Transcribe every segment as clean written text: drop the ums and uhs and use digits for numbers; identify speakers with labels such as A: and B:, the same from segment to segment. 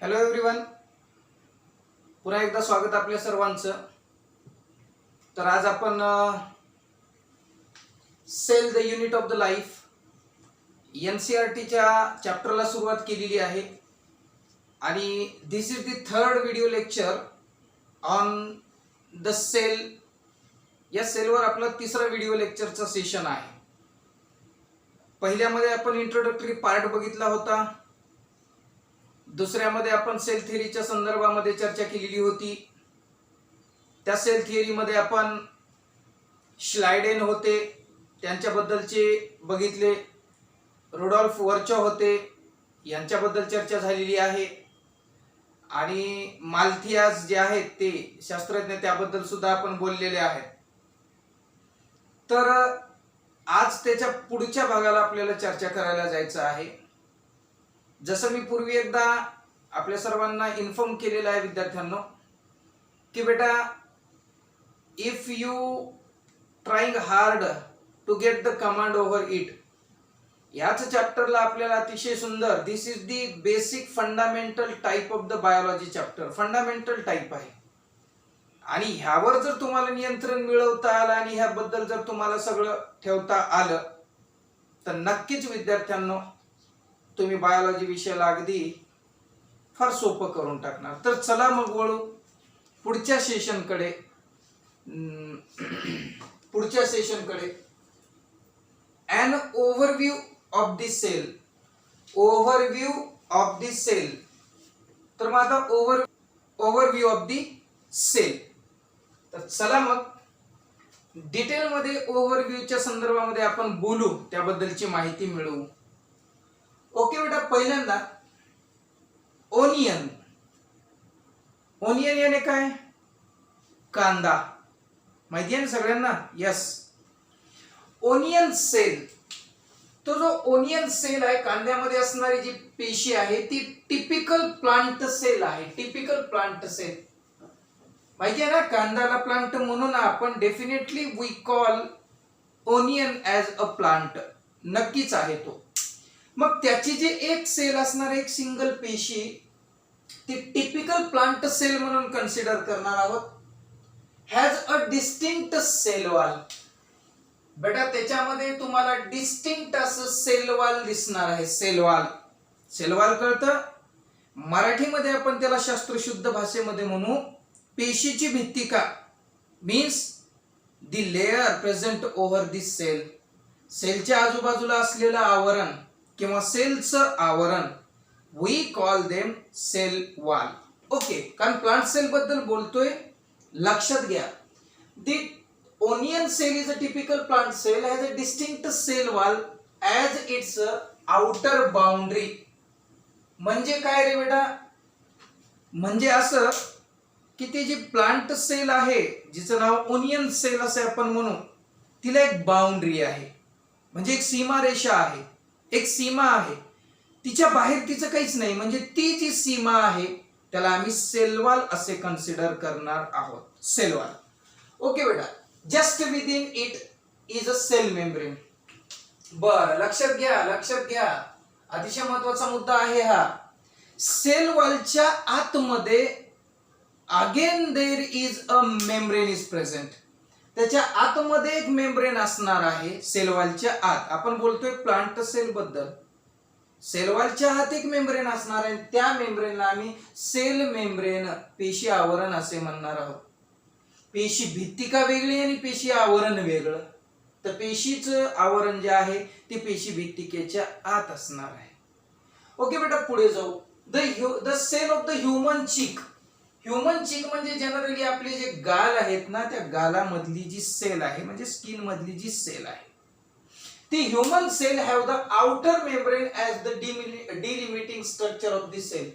A: Hello everyone, पुन्हा एकदा स्वागत आपल्या सर्वांचं. तर आज आपण cell the unit of the life NCERTच्या चॅप्टरला सुरुवात केलेली आहे आणि this is the third video lecture on the cell. या सेलवर आपला तिसरा व्हिडिओ लेक्चरचा सेशन आहे. पहिल्यामध्ये आपण इंट्रोडक्टरी पार्ट बघितला होता. दुसऱ्यामध्ये आपण सेल थिअरीच्या संदर्भामध्ये चर्चा केलेली होती. त्या सेल थिअरीमध्ये आपण श्लायडेन होते, त्यांच्याबद्दलचे बघितले. रुडॉल्फ वर्चॉ होते, यांच्याबद्दल चर्चा झालेली आहे. आणि माल्थियास जे आहेत ते शास्त्रज्ञ, त्याबद्दल सुद्धा आपण बोललेले आहेत. तर आज त्याच्या पुढच्या भागाला आपल्याला चर्चा करायला जायचं आहे. जसं मी पूर्वी एकदा आपल्या सर्वांना इन्फॉर्म केलेलं आहे विद्यार्थ्यांनो, की बेटा if you trying hard to get the command over it, याच चॅप्टरला आपल्याला अतिशय सुंदर, this is the basic fundamental type of the biology chapter, fundamental type आहे. आणि ह्यावर जर तुम्हाला नियंत्रण मिळवता आलं आणि ह्याबद्दल जर तुम्हाला सगळं ठेवता आलं तर नक्कीच विद्यार्थ्यांनो तुम्ही बायोलॉजी विषयाला अगदी फार सोपं करून टाकणार. तर चला मग वळू पुढच्या सेशनकडे. An overview of the cell. Overview of the cell. तर मग आता overview of the cell. तर चला मग डिटेल मध्ये ओव्हरव्ह्यूच्या संदर्भामध्ये आपण बोलू, त्याबद्दलची माहिती मिळवू. ओके बेटा, पहिल्यांदा ओनियन. ओनियन याने काय? कांदा. माहिती आहे ना सगळ्यांना? यस. ओनियन सेल, तो जो ओनियन सेल आहे, कांद्यामध्ये असणारी जी पेशी आहे ती टिपिकल प्लांट सेल आहे. टिपिकल प्लांट सेल माहिती आहे ना, कांद्याला प्लांट म्हणून आपण definitely we call onion as a plant. नक्कीच आहे तो. मग त्याची जे एक सेल असणार, एक सिंगल पेशी, ती टिपिकल प्लांट सेल म्हणून कन्सिडर करणार आहोत. Has a distinct cell wall. बेटा त्याच्यामध्ये तुम्हाला डिस्टिंक्ट असं सेल वॉल दिसणार आहे. सेल वॉल, सेल वॉल कळतं? मराठीमध्ये आपण त्याला शास्त्रशुद्ध भाषेमध्ये म्हणू पेशीची भित्तिका. Means the layer present over this cell. सेलच्या आजूबाजूला असलेलं आवरण किंवा सेलचं आवरण, we call them cell wall. Okay, कारण प्लांट सेल बद्दल बोलतोय, लक्षात घ्या. The onion cell is a typical plant cell, has a distinct cell wall as its outer boundary. म्हणजे काय रे बेटा? म्हणजे असं की ती जी प्लांट सेल आहे, जिचं नाव ओनियन सेल असे आपण म्हणू, तिला एक बाउंड्री आहे, म्हणजे एक सीमारेषा आहे, एक सीमा आहे. तिच्या बाहेर तिचं काहीच नाही. म्हणजे ती जी सीमा आहे त्याला आम्ही सेल वॉल असे कन्सिडर करणार आहोत. Cell wall. ओके बेटा, just within it is a cell membrane. बर, लक्षात घ्या, लक्षात घ्या, अतिशय महत्वाचा मुद्दा आहे हा. सेल वॉलच्या आतमध्ये again there is a membrane is present. त्याच्या आतमध्ये एक मेम्ब्रेन असणार आहे. सेल वॉलच्या आत आपण बोलतोय प्लांट सेल बद्दल. सेल वॉलच्या आत एक मेम्ब्रेन असणार आहे. त्या मेम्ब्रेनला आम्ही सेल मेम्ब्रेन, पेशी आवरण असे म्हणणार आहोत. पेशी भित्तिका वेगळी आणि पेशी आवरण वेगळं. तर पेशीचं आवरण जे आहे ते पेशी भित्तिकेच्या आत असणार आहे. ओके बेटा, पुढे जाऊ. The cell of the human cheek. Human cheek म्हणजे जनरली आपले जे गाल आहेत ना, त्या गालामधली जी सेल आहे, म्हणजे स्किन मधली जी सेल आहे, ती human cell have the outer membrane as the delimiting structure of the cell.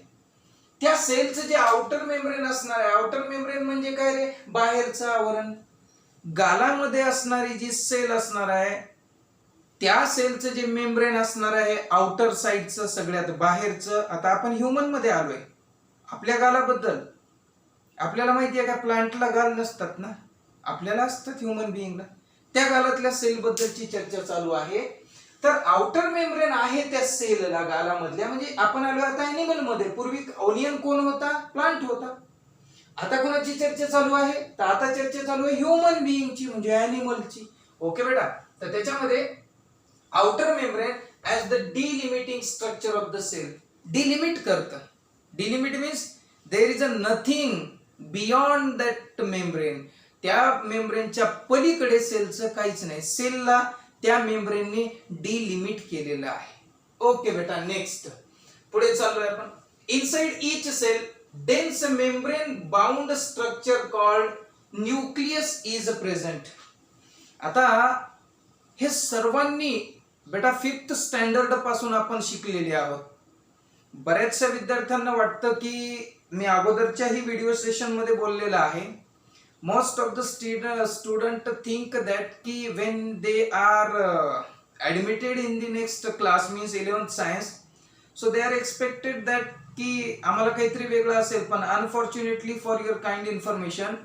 A: त्या सेलचं जे आउटर मेम्ब्रेन असणार आहे, आउटर मेम्ब्रेन म्हणजे काय रे? बाहेरचं आवरण. गालामध्ये असणारी जी सेल असणार आहे, त्या सेलचं जे मेम्ब्रेन असणार आहे आउटर साइडचं, सगळ्यात बाहेरचं. आता आपण ह्युमन मध्ये आलोय. आपल्या गालाबद्दल आपल्याला माहिती आहे का? प्लांटला गाल नसतात ना, आपल्याला असतात ह्युमन बिईंगला. त्या गालातल्या सेल बद्दलची चर्चा चालू आहे. तर आउटर मेम्ब्रेन आहे त्या सेलला गालामधल्या, म्हणजे आपण आलो आता ॲनिमल मध्ये. पूर्वी ओनियन कोण होता? प्लांट होता. आता कोणाची चर्चा चालू आहे? तर आता चर्चा चालू आहे ह्युमन बिईंगची, म्हणजे ॲनिमलची. ओके बेटा, तर त्याच्यामध्ये outer membrane as the delimiting structure of the cell, delimit करतं. Delimit means there is a nothing beyond that membrane. त्या मेम्ब्रेनच्या पलीकडे सेलचं काहीच नाही. सेलला त्या मेम्ब्रेनने डिलिमिट केलेलं आहे. ओके बेटा, नेक्स्ट पुढे चाललोय आपण. Inside each cell dense membrane bound structure called nucleus is present. आता हे सर्वांनी बेटा 5th स्टँडर्ड पासून आपण शिकलेले आहोत. बऱ्याचशा विद्यार्थ्यांना वाटतं की मी अगोदरच्याही व्हिडिओ सेशन मध्ये बोललेला आहे. Most of the student think that की when they are admitted in the next class means 11th science, so they are expected that की आम्हाला काहीतरी वेगळं असेल. पण unfortunately for your kind information,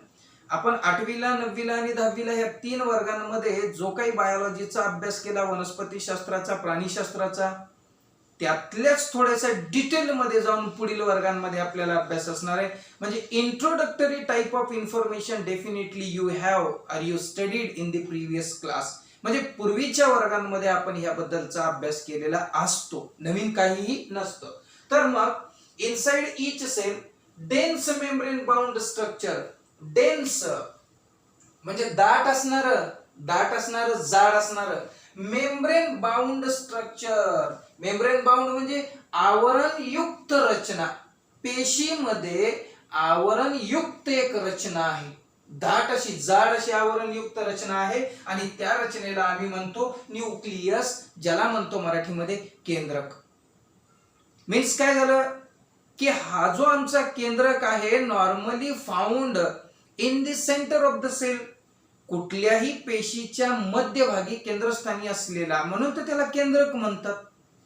A: आपण 8वीला 9वीला आणि 10वीला ह्या 3 वर्गांमध्ये जो काही बायोलॉजीचा अभ्यास केला, वनस्पतीशास्त्राचा, प्राणीशास्त्राचा, त्यातल्याच थोड्याशा डिटेलमध्ये जाऊन पुढील वर्गांमध्ये आपल्याला अभ्यास असणार आहे. म्हणजे introductory type of information definitely you have our you studied in the previous class. म्हणजे पूर्वीच्या वर्गांमध्ये आपण ह्याबद्दलचा अभ्यास केलेला असतो, नवीन काहीही नसतं. तर मग inside each cell dense membrane bound structure. Dense म्हणजे दाट असणार, जाड असणार. Membrane bound structure, membrane bound म्हणजे आवरण युक्त रचना. पेशीमध्ये आवरण युक्त एक रचना आहे, दाट अशी जाड अशी आवरण युक्त रचना आहे, आणि त्या रचनेला आम्ही म्हणतो न्यूक्लियस, ज्याला म्हणतो मराठीमध्ये केंद्रक. मीन्स काय झालं की हा जो आमचा केंद्रक आहे normally found in the centre of the cell, कुठल्याही पेशीच्या मध्यभागी केंद्रस्थानी असलेला, म्हणून तर त्याला केंद्रक म्हणतात.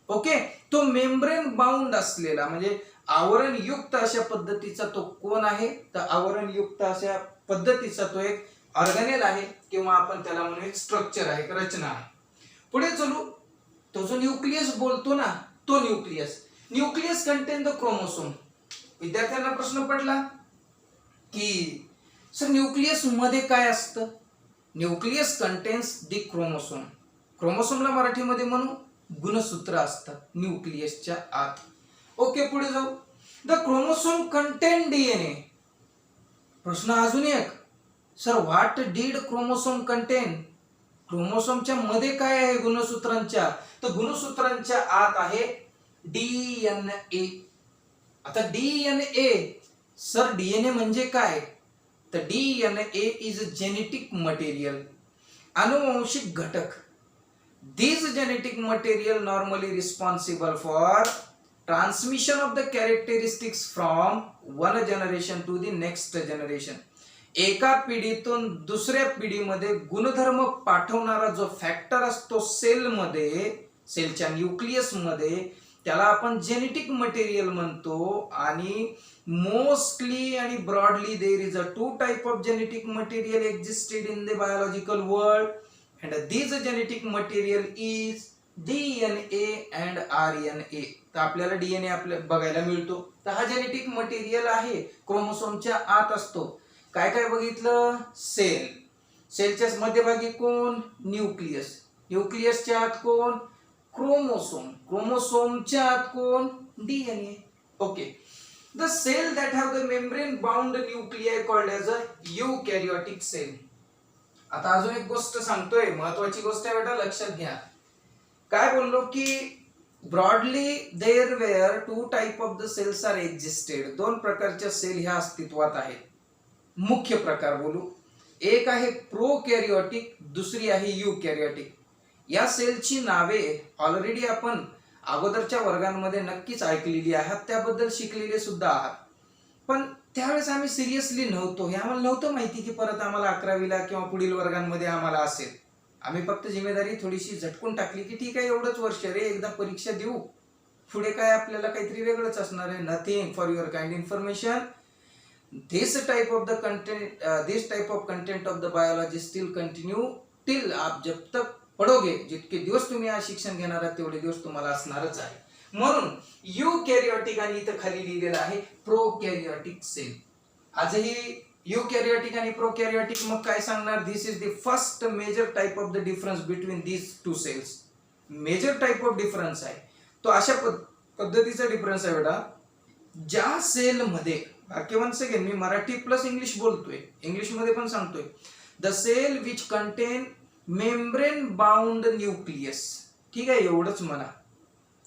A: ओके, तो मेम्ब्रेन बाउंड असलेला म्हणजे आवरण युक्त अशा पद्धतीचा तो कोण आहे? तर आवरण युक्त अशा पद्धतीचा तो एक ऑर्गनेल आहे, किंवा आपण त्याला म्हणू एक स्ट्रक्चर आहे, रचना आहे. पुढे चलू. तो जो न्यूक्लियस बोलतो ना, तो न्यूक्लियस कंटेन द क्रोमोसोम. विद्यार्थ्यांना प्रश्न पडला की सर न्यूक्लियस मध्ये काय असतं? Nucleus contains the chromosome. क्रोमोसोमला मराठीमध्ये म्हणू गुणसूत्र असतात न्यूक्लियसच्या आत. ओके, पुढे जाऊ. The chromosome contain DNA. प्रश्न अजून एक, sir what did chromosome contain? क्रोमोसोमच्या मध्ये काय आहे गुणसूत्रांच्या? तर गुणसूत्रांच्या आत आहे डीएनए. आता डीएनए, सर डीएनए म्हणजे काय? तर डीएनए इज जेनेटिक मटेरियल, अनुवांशिक घटक. These genetic material normally responsible for transmission of the characteristics from one generation to the next generation. एका पिढीतून दुसऱ्या पिढीमध्ये गुणधर्म पाठवणारा जो फॅक्टर असतो सेलमध्ये, सेलच्या न्यूक्लियसमध्ये, त्याला आपण जेनेटिक मटेरियल म्हणतो. आणि मोस्टली आणि broadly there is a 2 type of genetic material existed in the biological world. And this genetic material is DNA and RNA. तर आपल्याला डीएनए आपल्या बघायला मिळतो. तर हा जेनेटिक मटेरियल आहे, क्रोमोसोमच्या आत असतो. काय काय बघितलं? सेल, सेलच्या मध्यभागी कोण? न्यूक्लियस, न्यूक्लियसच्या आत कोण? क्रोमोसोम, क्रोमोसोमच्या आत कोण? DNA. Okay, the cell that have the membrane bound nuclei called as a eukaryotic cell. आता अजून एक गोष्ट सांगतोय, महत्वाची गोष्ट आहे बेटा, लक्षात घ्या. काय बोललो की broadly there were 2 type of the cells are existed. 2 प्रकारच्या सेल ह्या अस्तित्वात आहेत. मुख्य प्रकार बोलू, एक आहे प्रोकॅरियोटिक, दुसरी आहे यूकॅरियोटिक. या सेलची नावे ऑलरेडी आपण अगोदरच्या वर्गांमध्ये नक्कीच ऐकलेली आहात, त्याबद्दल शिकलेले सुद्धा आहात. पण त्यावेळेस आम्ही सिरियसली नव्हतो, हे आम्हाला नव्हतं माहिती की परत आम्हाला 11वीला किंवा पुढील वर्गांमध्ये आम्हाला असेल. आम्ही फक्त जिम्मेदारी थोडीशी झटकून टाकली की ठीक आहे एवढंच वर्ष रे, एकदा परीक्षा देऊ, पुढे काय आपल्याला काहीतरी वेगळंच असणार आहे. Nothing for your kind information. This type of content of the biology still continue till आप जब तक पडोगे, जितके दिवस तुम्ही आज शिक्षण घेणार आहात तेवढे दिवस तुम्हाला असणारच आहे. म्हणून युकॅरियोटिक आणि इथं खाली लिहिलेलं आहे प्रोकॅरियोटिक सेल. आजही युकॅरियोटिक आणि प्रोकॅरियोटिक मग काय सांगणार, this is the first major type of the difference between these two cells. Major type of difference आहे तो अशा पद्धतीचा डिफरन्स आहे बेटा. ज्या सेल मध्ये, वन्स अगेन मी मराठी प्लस इंग्लिश बोलतोय, इंग्लिश मध्ये पण सांगतोय, the cell which contain membrane bound nucleus. ठीक आहे, एवढंच म्हणा.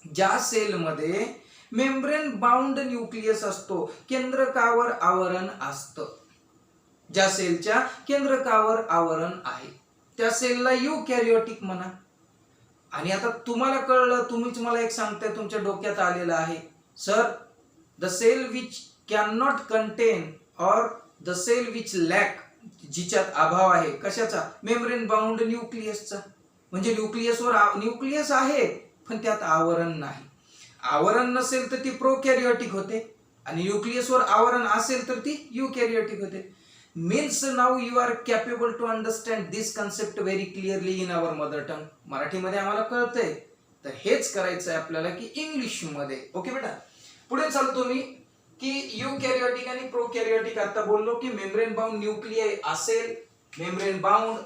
A: ज्या सेल मध्ये मेम्ब्रेन बाउंड न्यूक्लियस असतो, केंद्रकावर आवरण असतं, ज्या सेलच्या केंद्रकावर आवरण आहे त्या सेलला युकॅरियोटिक म्हणा. आणि आता तुम्हाला कळलं, तुम्हीच मला एक सांगताय, तुमच्या डोक्यात आलेलं आहे, sir the cell which can not content और द सेल विच लॅक, जिच्यात अभाव आहे कशाचा, मेम्ब्रेन बाउंड न्यूक्लियसचा. म्हणजे न्यूक्लियस आहे पण त्यात आवरण नाही. आवरण नसेल तर ती प्रोकॅरियोटिक होते आणि न्यूक्लियसवर आवरण असेल तर ती युकॅरियोटिक होते. Means now you are capable to understand this concept very clearly in our mother tongue. मराठीमध्ये आम्हाला कळतंय, तर हेच करायचं आहे आपल्याला की इंग्लिश मध्ये. ओके बेटा, पुढे चालतो मी की युकॅरियोटिक आणि प्रोकॅरियोटिक. आता बोललो की मेम्ब्रेन बाउंड न्यूक्लिय असेल, मेम्ब्रेन बाउंड,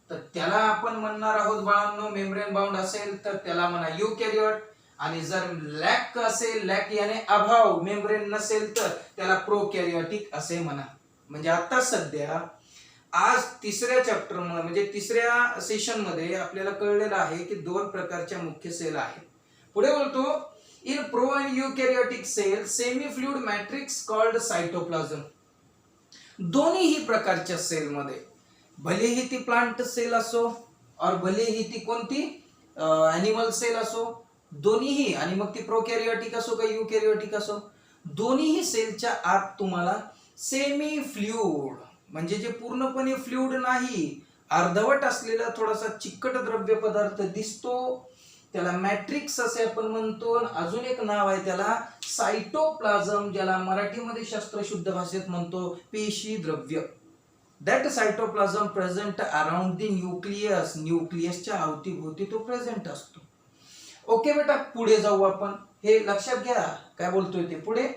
A: तर त्याला आपण म्हणणार आहोत बाळांनो, मेम्ब्रेन बाउंड असेल तर त्याला म्हणा युकॅरियोट. आणि जर लॅक असेल, लॅक याने अभाव, मेम्ब्रेन नसेल तर त्याला प्रोकॅरियोटिक असे म्हणा. म्हणजे आता सध्या आज तिसऱ्या चॅप्टर म्हणजे तिसऱ्या सेशन मध्ये आपल्याला कळलेलं आहे की दोन प्रकारच्या मुख्य सेल आहेत. पुढे बोलतो, in pro and eukaryotic cell semi fluid matrix called cytoplasm. दोन्हीही प्रकारच्या सेल मध्ये, भलेही ती प्लांट सेल असो और भलेही ती कोणती ॲनिमल सेल असो, दोन्हीही, आणि मग ती प्रोकॅरियोटिक असो का युकॅरियोटिक असो, दोन्हीही सेलच्या आत तुम्हाला सेमी फ्लुइड म्हणजे जे पूर्णपणे फ्लुइड नाही, अर्धवट असलेला थोडासा चिकट द्रव्य पदार्थ दिसतो, त्याला मॅट्रिक्स असे आपण म्हणतो. अजून एक नाव आहे त्याला सायटोप्लाझम, ज्याला मराठीमध्ये शास्त्रशुद्ध भाषेत म्हणतो पेशी द्रव्य. That cytoplasm present around the nucleus, न्यूक्लियसच्या अवतीभोवती तो प्रेझेंट असतो. ओके बेटा, पुढे जाऊ आपण. हे लक्षात घ्या काय बोलतोय ते. पुढे,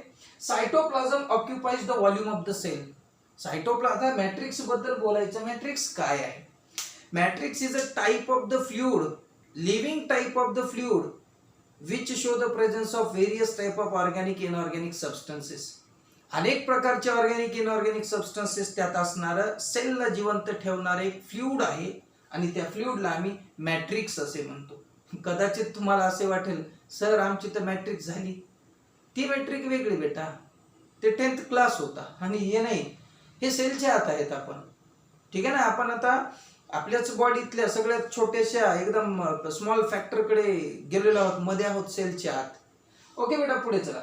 A: cytoplasm occupies the volume of the cell. Cytoplasm, matrix बद्दल बोलायचं. मॅट्रिक्स काय आहे? Matrix is a type of the fluid, living type of the fluid which show the presence of various type of organic inorganic substances. अनेक प्रकारचे organic inorganic substances त्यात असणारं सेलला जिवंत ठेवणारे एक फ्लुइड आहे आणि त्या फ्लुइडला आम्ही मॅट्रिक्स असे म्हणतो. कदाचित तुम्हाला असे वाटेल, सर आमची तर मॅट्रिक्स झाली. ती मॅट्रिक वेगळी बेटा, ते 10th क्लास होता आणि हे नाही, हे सेलच्या आत आहेत आपण. ठीक आहे ना. आपण आता आपल्याच बॉडीतल्या सगळ्यात छोट्याशा एकदम स्मॉल फॅक्टरकडे गेलेलो आहोत, मध्ये आहोत सेलच्या आत. ओके बेटा, पुढे चला.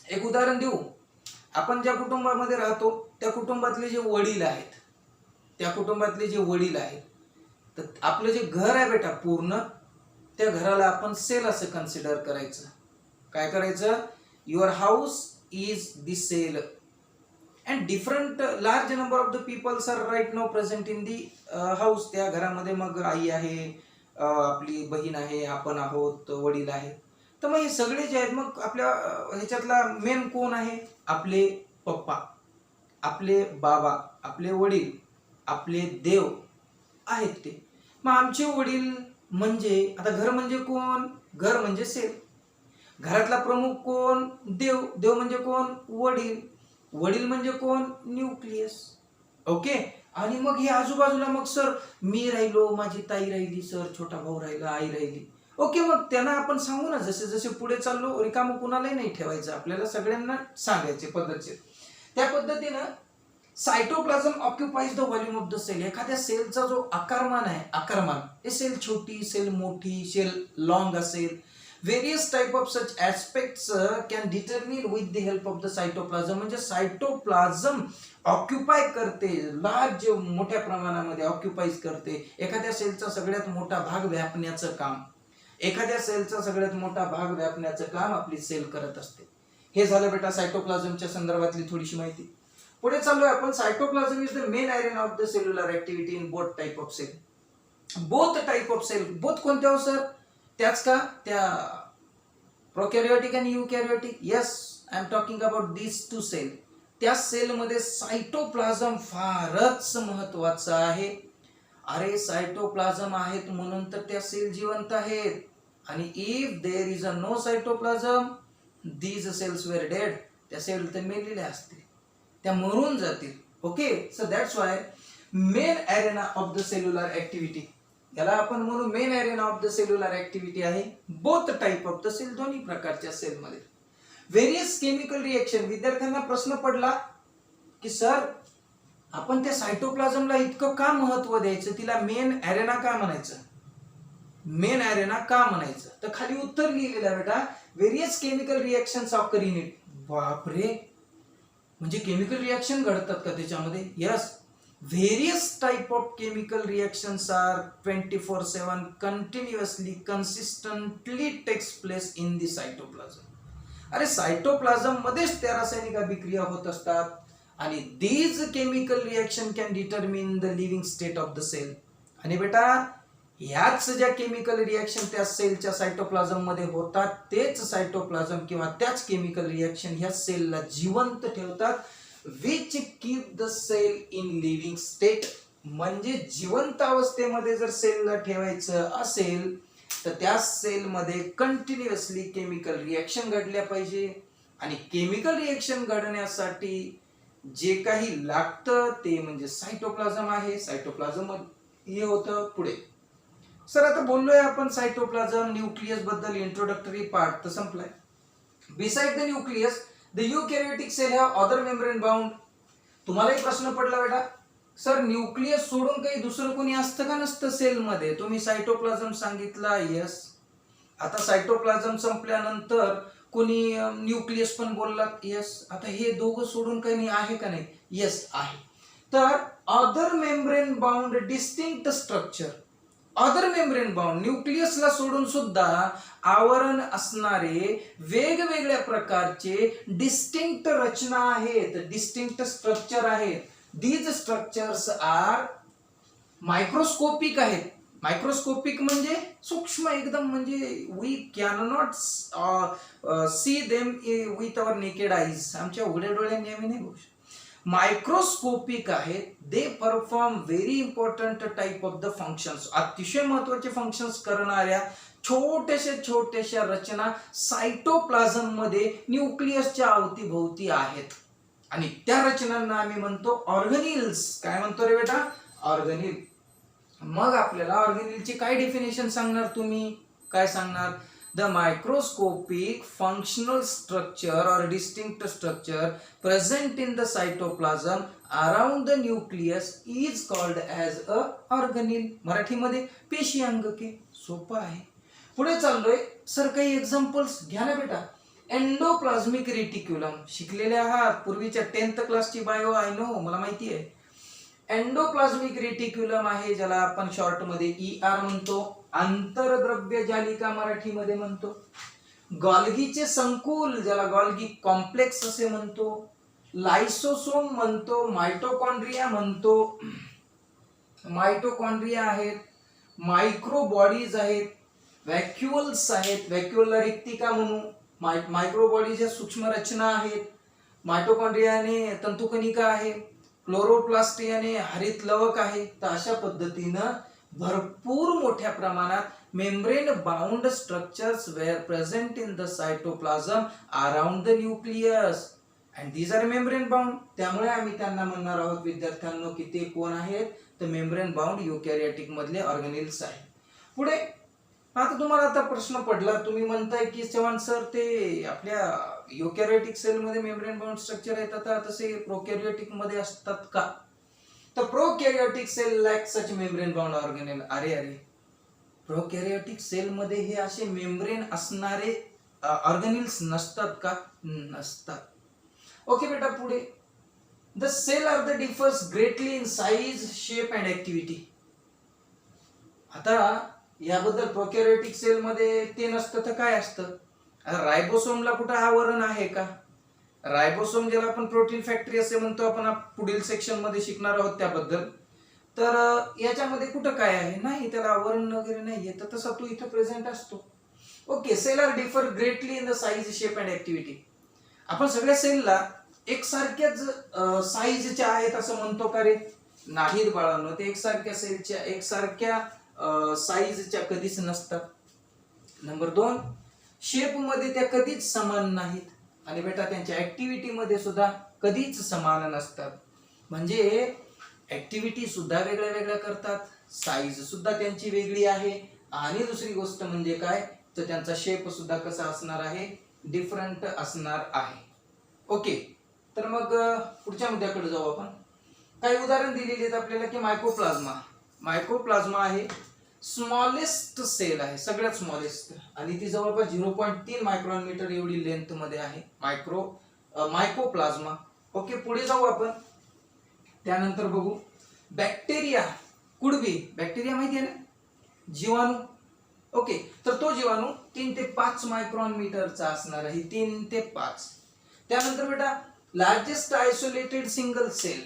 A: एक उदाहरण देऊ. आपण ज्या कुटुंबामध्ये राहतो त्या कुटुंबातले जे वडील आहेत, तर आपलं जे घर आहे बेटा पूर्ण, त्या घराला आपण सेल असं कन्सिडर करायचं. काय करायचं? Your house is the cell and different large number of the peoples are right now present in the house. त्या घरामध्ये मग आई आहे, आपली बहीण आहे, आपण आहोत, वडील आहे. तर मग हे सगळे जे आहेत, मग आपल्या ह्याच्यातला मेन कोण आहे? आपले पप्पा, आपले बाबा, आपले वडील, आपले देव आहेत ते. मग आमचे वडील म्हणजे, आता घर म्हणजे कोण? घर म्हणजे सेल. घरातला प्रमुख कोण? देव. देव म्हणजे कोण? वडील. वडील म्हणजे कोण? न्यूक्लियस. ओके. आणि मग हे आजूबाजूला, मग सर मी राहिलो, माझी ताई राहिली, सर छोटा भाऊ राहिला, आई राहिली. ओके, मग त्यांना आपण सांगू ना, जसे जसे पुढे चाललो रिकामं कुणालाही नाही ठेवायचं, आपल्याला सगळ्यांना सांगायचे पद्धतशीर. त्या पद्धतीनं cytoplasm occupies the volume of the cell. एखाद्या सेलचा जो आकारमान आहे, आकारमान, हे सेल छोटी, सेल मोठी, सेल लॉंग असेल, various type of such aspects can determine with the help of the cytoplasm. म्हणजे सायटोप्लाझम ऑक्युपाय करते, लार्ज मोठ्या प्रमाणामध्ये ऑक्युपाइज करते एखाद्या सेलचा सगळ्यात मोठा भाग व्यापण्याचं काम. आपली सेल करत असते. हे झालं बेटा सायटोप्लाझमच्या संदर्भातली थोडीशी माहिती. पुढे चाललोय आपण. Cytoplasm is the main arena of the cellular activity in both type of cell. Both type of cell, both कोणत्या हो सर? त्याच का त्या प्रोकॅरियोटिक आणि eukaryotic? Yes, I am talking about these two cell. त्या सेलमध्ये सायटोप्लाझम फारच महत्वाचं आहे. अरे सायटोप्लाझम आहेत म्हणून तर त्या सेल जिवंत आहेत, आणि if there is a no cytoplasm these cells were dead. त्या सेल तर मेलेल्या असतील, त्या मरून जातील. Okay, so that's why main arena of the cellular activity, याला आपण म्हणू main arena of the cellular activity आहे both type of the cell, दोन्ही प्रकारच्या सेलमध्ये. Various chemical reaction. विद्यार्थ्यांना प्रश्न पडला की सर आपण त्या सायटोप्लाझमला इतकं का महत्व द्यायचं, तिला मेन एरेना का म्हणायचं, मेन एरेना का म्हणायचं? तर खाली उत्तर लिहिलेलं आहे बेटा, various chemical reactions occur in it. बापरे, म्हणजे केमिकल रिएक्शन घडतात का त्याच्यामध्ये? Yes, various type of chemical reactions are 24/7 continuously consistently takes place in the cytoplasm. अरे सायटोप्लाझम मध्येच त्या रासायनिक अभिक्रिया होत असतात, आणि these chemical reaction can determine the living state of the cell. आणि बेटा ह्याच ज्या केमिकल रिएक्शन त्या सेलच्या सायटोप्लाझम मध्ये होतात, तेच सायटोप्लाझम किंवा त्याच केमिकल रिएक्शन ह्या सेलला जिवंत ठेवतात, which keep the cell in living state. म्हणजे जिवंत अवस्थेमध्ये जर सेलला ठेवायचं असेल तर त्या सेलमध्ये कंटिन्युअसली केमिकल रिएक्शन घडल्या पाहिजे, आणि केमिकल रिएक्शन घडण्यासाठी जे काही लागतं ते म्हणजे सायटोप्लाझम आहे. सायटोप्लाझम हे होतं पुढे. सर आता बोललोय आपण सायटोप्लाझम, न्यूक्लियस बद्दल इंट्रोडक्टरी पार्ट तर संपलाय. Beside the nucleus the eukaryotic cell have other membrane bound. तुम्हालाही प्रश्न पडला बेटा, सर न्यूक्लियस सोडून काही दुसरं कोणी असतं का नसतं सेलमध्ये? तुम्ही सायटोप्लाझम सांगितला, यस. आता सायटोप्लाझम संपल्यानंतर कोणी न्यूक्लियस पण बोललात, यस. आता हे दोघं सोडून काही आहे का नाही? यस आहे. तर other membrane bound distinct structure, other membrane bound, न्यूक्लियसला सोडून सुद्धा आवरण असणारे वेगवेगळ्या प्रकारचे डिस्टिंक्ट रचना आहेत, डिस्टिंक्ट स्ट्रक्चर आहेत. दीज स्ट्रक्चर्स आर मायक्रोस्कोपिक आहेत. मायक्रोस्कोपिक म्हणजे सूक्ष्म एकदम, म्हणजे we can not see them with our naked eyes. आमच्या उघड्या डोळ्यांनी आम्ही नाही बघू शकत. मायक्रोस्कोपिक आहेत. They perform very important type of the functions. अतिशय महत्वाचे फंक्शन्स करणाऱ्या छोट्याशा रचना सायटोप्लाझम मध्ये न्यूक्लियसच्या अवतीभोवती आहेत, आणि त्या रचनांना आम्ही म्हणतो ऑर्गेनिल्स. काय म्हणतो रे बेटा? ऑर्गेनिल. मग आपल्याला ऑर्गेनिलची काय डेफिनेशन सांगणार तुम्ही? काय सांगणार? The microscopic functional structure or distinct structure present in the cytoplasm around the nucleus is called as a organelle. मराठीमध्ये पेशी अंगके. सोपं आहे. पुढे चाललोय. सर काही एक्झाम्पल्स घ्या ना बेटा. एंडोप्लाझ्मिक रेटिक्युलम शिकलेले आहात, पूर्वीच्या 10th क्लासची बायो आय नो, मला माहिती आहे. एंडोप्लाझ्मिक रेटिक्युलम आहे, ज्याला आपण शॉर्ट मध्ये ER म्हणतो. आंतरद्रव्य जालिका मराठीमध्ये म्हणतो. गॉल्गीचे संकुल, ज्याला गॉल्गी कॉम्प्लेक्स असे म्हणतो. लायसोसोम म्हणतो. मायटोकॉन्ड्रिया म्हणतो. मायटोकॉन्ड्रिया आहेत. मायक्रो बॉडीज आहेत. व्हॅक्युअल्स आहेत, व्हॅक्युअल रिक्तिका म्हणू. मायक्रो बॉडीच्या सूक्ष्म रचना आहेत. मायटोकॉन्ड्रियाने तंतुकणिका आहे. क्लोरोप्लास्ट याने हरित लवक आहे. तर अशा पद्धतीनं भरपूर मोठ्या प्रमाणात membrane bound structures were present in the cytoplasm around the nucleus, and these are membrane bound. त्यामुळे आम्ही त्यांना म्हणणार आहोत विद्यार्थ्यांनो की ते कोण आहेत? तर मेम्ब्रेन बाउंड युकॅरियोटिक मधले ऑर्गेनिल्स आहेत. पुढे आता तुम्हाला आता प्रश्न पडला, तुम्ही म्हणताय की चव्हाण सर ते आपल्या युकॅरियोटिक सेल मध्ये मेम्ब्रेन बाउंड स्ट्रक्चर येतात, तसे प्रोकॅरियोटिक मध्ये असतात का? तर प्रोकॅरियोटिक सेल लॅक सच मेम्ब्रेन बाउंड ऑर्गेनेल. अरे प्रोकॅरियोटिक सेल मध्ये हे असे मेम्ब्रेन असणारे ऑर्गेनिल्स नसतात का? नसतात. ओके बेटा, पुढे the cell are the differs greatly in size, shape and activity. आता याबद्दल प्रोकॅरियोटिक सेल मध्ये ते नसतं तर काय असतं? रायबोसोमला कुठं आवरण आहे का? रायबोसोम ज्याला आपण प्रोटीन फॅक्टरी असे म्हणतो, आपण पुढील सेक्शन मध्ये शिकणार आहोत त्याबद्दल. तर याच्यामध्ये कुठं काय आहे, नाही त्याला आवरण वगैरे नाहीये, तर तसा तो इथं प्रेझेंट असतो. Okay, cell are differ greatly in the size, shape and activity. आपण सगळ्या सेलला एकसारख्याच साईजच्या आहेत असं म्हणतो का रे? नाहीत बाळांनो, ते एकसारख्या सेलच्या एकसारख्या साईजच्या कधीच नसतात. नंबर 2, शेप मध्ये त्या कधीच समान नाहीत, आणि बेटा त्यांच्या ऍक्टिव्हिटी मध्ये सुद्धा कधीच समान नसतात. म्हणजे ऍक्टिव्हिटी सुद्धा वेगळ्या वेगळ्या करतात, साईज सुद्धा त्यांची वेगळी आहे, आणि दुसरी गोष्ट म्हणजे काय, तर त्यांचा शेप सुद्धा कसा असणार आहे, डिफरंट असणार आहे. ओके, तर मग पुढच्या मुद्द्याकडे जाऊ आपण. काही उदाहरण दिलेली आहेत आपल्याला की मायक्रोप्लाझ्मा. मायक्रोप्लाझ्मा आहे स्मॉलेस्ट सेल आहे, सगळ्यात स्मॉलेस्ट, आणि ती जवळपास 0.3 मायक्रॉन मीटर एवढी लेंथ मध्ये आहे मायक्रोप्लाझ्मा. ओके, पुढे जाऊ आपण. त्यानंतर बघू बॅक्टेरिया. कुड बी बॅक्टेरिया माहिती आहे ना, जीवाणू. ओके, तर तो जीवाणू 3 ते 5 मायक्रॉन मीटरचा असणार आहे, 3 ते 5. त्यानंतर बेटा largest isolated single cell,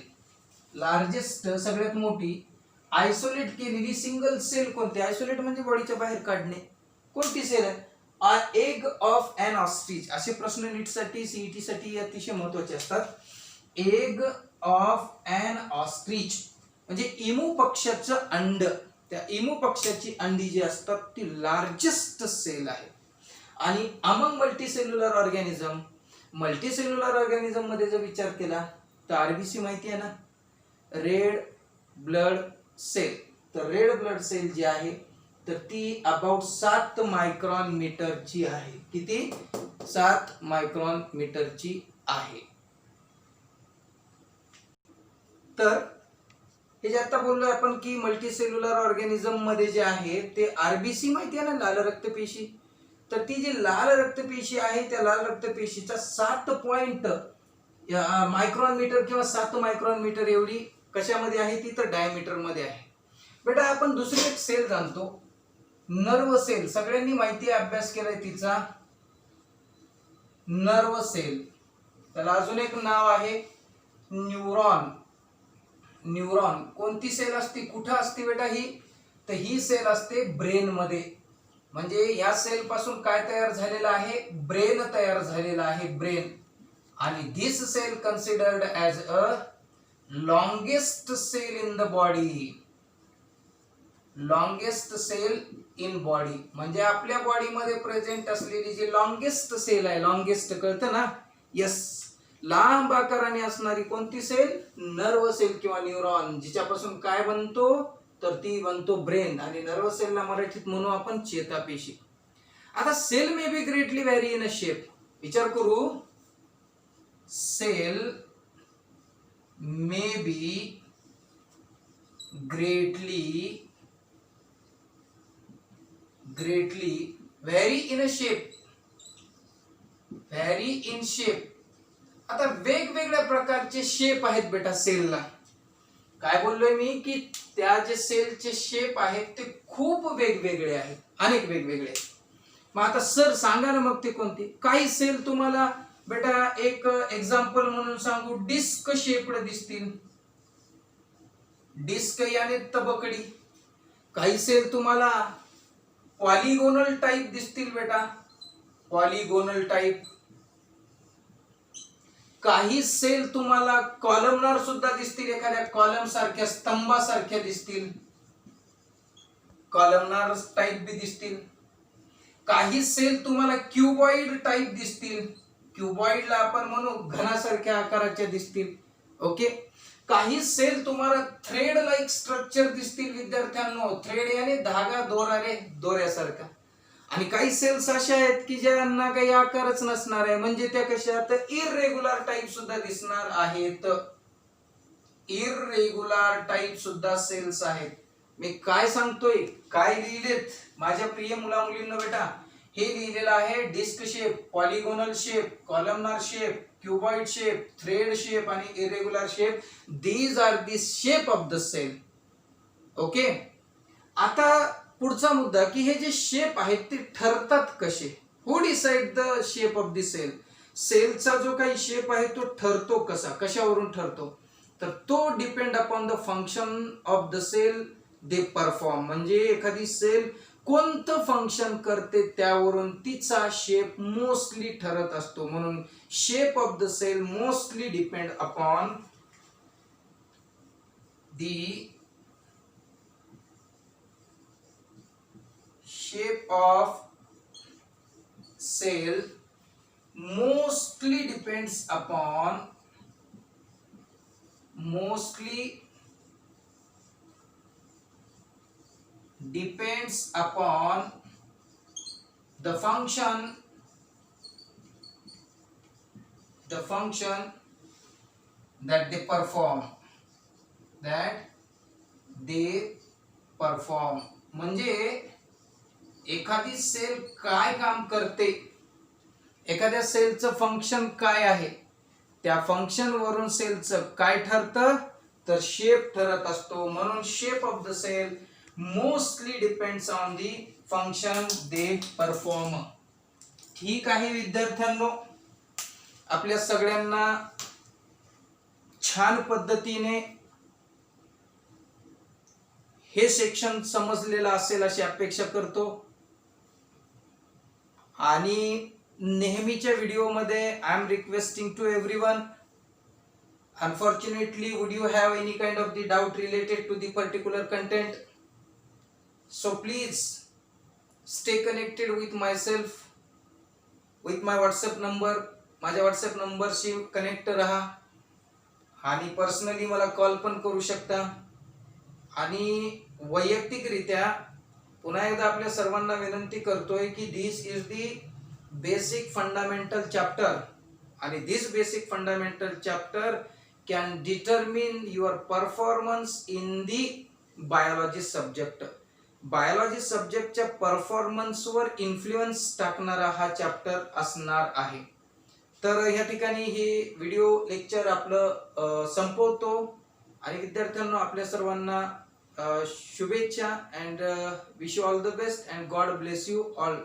A: largest सगळ्यात मोठी आयसोलेट केलेली सिंगल सेल कोणती? आयसोलेट म्हणजे बॉडीच्या बाहेर काढणे. कोणती सेल आहे? Egg of N ostrich. असे प्रश्न नीट साठी, सीईटी साठी अतिशय महत्वाचे असतात. एग ऑफ एन ऑस्ट्रिच म्हणजे इमू पक्षाचं अंड. त्या इमू पक्षाची अंडी जी असतात ती लार्जेस्ट सेल आहे. आणि among multicellular organism, multicellular organism मध्ये जर विचार केला तर आरबीसी माहिती आहे ना, रेड ब्लड सेल. तर रेड ब्लड सेल जी आहे तर ती अबाउट 7 मायक्रॉन मीटरची आहे. किती? 7 मायक्रॉन मीटरची आहे. तर हे जे आता बोललोय आपण की मल्टीसेल्युलर ऑर्गॅनिझम मध्ये जे आहे ते आरबीसी माहिती आहे ना, लाल रक्तपेशी. तर ती जी लाल रक्तपेशी आहे त्या लाल रक्तपेशीचा 7 पॉइंट मायक्रॉन मीटर किंवा 7 मायक्रॉन मीटर एवढी कशामध्ये आहे ती? तर डायमीटर मध्ये आहे. बेटा आपण दुसरी एक सेल जाणतो, नर्व सेल. सगळ्यांनी माहिती अभ्यास केलाय तिचा, नर्व सेल. त्याला अजून एक नाव आहे न्यूरॉन. न्यूरॉन कोणती सेल असते, कुठं असते बेटा ही? तर ही सेल असते ब्रेन मध्ये. म्हणजे या सेल पासून काय तयार झालेला आहे? ब्रेन तयार झालेला आहे, ब्रेन. आणि this cell considered as a longest cell in the body. Longest cell in body म्हणजे आपल्या बॉडी मध्ये प्रेझेंट असलेली जी लॉंगेस्ट सेल आहे, लॉंगेस्ट कळतं ना? यस, लांब आकाराने असणारी कोणती सेल? नर्व सेल किंवा न्यूरॉन. जिच्यापासून काय बनतो? तर ती बनतो ब्रेन. आणि नर्व सेलला मराठीत म्हणू आपण चेतापेशी. आता cell may be greatly vary in a shape. विचार करू, cell may be greatly vary in a shape, vary in shape. आता वेगवेगळ्या प्रकारचे शेप आहेत बेटा सेलला. काय बोललोय मी की त्या जे सेलचे शेप आहेत ते खूप वेगवेगळे आहेत, अनेक वेगवेगळे. मग आता सर सांगा ना मग ते कोणते? काही सेल तुम्हाला बेटा एक एक्झाम्पल म्हणून सांगू, डिस्क शेप्ड दिसतील, डिस्क याने तबकडी. काही सेल तुम्हाला पॉलिगोनल टाइप दिसतील बेटा, पॉलिगोनल टाइप. काही सेल तुम्हाला कॉलमनार सुद्धा दिसतील, एखाद्या कॉलम सारख्या, स्तंभासारख्या दिसतील, कॉलमनार टाइप बी दिसतील. काही सेल तुम्हाला क्युबॉइड टाइप दिसतील, क्युबॉइडला आपण म्हणू घनासारख्या आकाराच्या दिसतील. ओके, काही सेल तुम्हाला थ्रेड लाईक स्ट्रक्चर दिसतील विद्यार्थ्यांनो, थ्रेड याने धागा, दोरा रे, दोऱ्यासारखा. आणि काही सेल्स अशा आहेत की ज्यांना काही आकारच नसणार आहे, म्हणजे त्या कशा? तर इररेग्युलर टाइप सुद्धा दिसणार आहेत, इररेग्युलर टाइप सुद्धा सेल्स आहेत. मी काय सांगतोय, काय लिहिलेत माझ्या प्रिय मुला मुलींना बेटा? हे लिहिलेलं आहे disc shape, polygonal shape, columnar shape, cuboid shape, thread shape आणि irregular shape. These are the shape of the cell. Okay, आता पुढचा मुद्दा की हे जे शेप आहेत ते ठरतात कसे? Who decide the shape of the cell? सेलचा जो काही शेप आहे तो ठरतो कसा, कशावरून ठरतो? तर तो depend upon the function of the cell they perform. म्हणजे एखादी सेल कोणतं फंक्शन करते त्यावरून तिचा शेप मोस्टली ठरत असतो. म्हणून shape of the cell mostly depend upon the shape of cell mostly depends upon the function that they perform. म्हणजे एखादी सेल काय काम करते, एखाद्या सेलचं फंक्शन काय आहे, त्या फंक्शन वरून सेलचं काय ठरतं तर शेप ठरत असतो. म्हणून shape of the cell mostly depends on the function they perform. ठीक आहे विद्यार्थ्यांनो, आपल्या सगळ्यांना छान पद्धतीने हे सेक्शन समजलेलं असेल अशी अपेक्षा करतो. आणि नेहमीच्या व्हिडिओमध्ये I am requesting to everyone, unfortunately would you have any kind of the doubt related to the particular content, so please stay connected with myself, with my WhatsApp number. माझ्या WhatsApp नंबरशी कनेक्ट राहा आणि personally मला call पण करू शकता. आणि वैयक्तिकरित्या पुन्हा एकदा आपल्या सर्वांना विनंती करतोय की this is the basic fundamental chapter, आणि this basic fundamental chapter can determine your performance in the biology subject. Biology सब्जेक्टच्या परफॉर्मन्सवर इन्फ्लुएन्स टाकणारा हा चॅप्टर असणार आहे. तर ह्या ठिकाणी हे व्हिडिओ लेक्चर आपलं संपवतो आणि विद्यार्थ्यांना आपल्या सर्वांना शुभेच्छा and wish you all the best and God bless you all.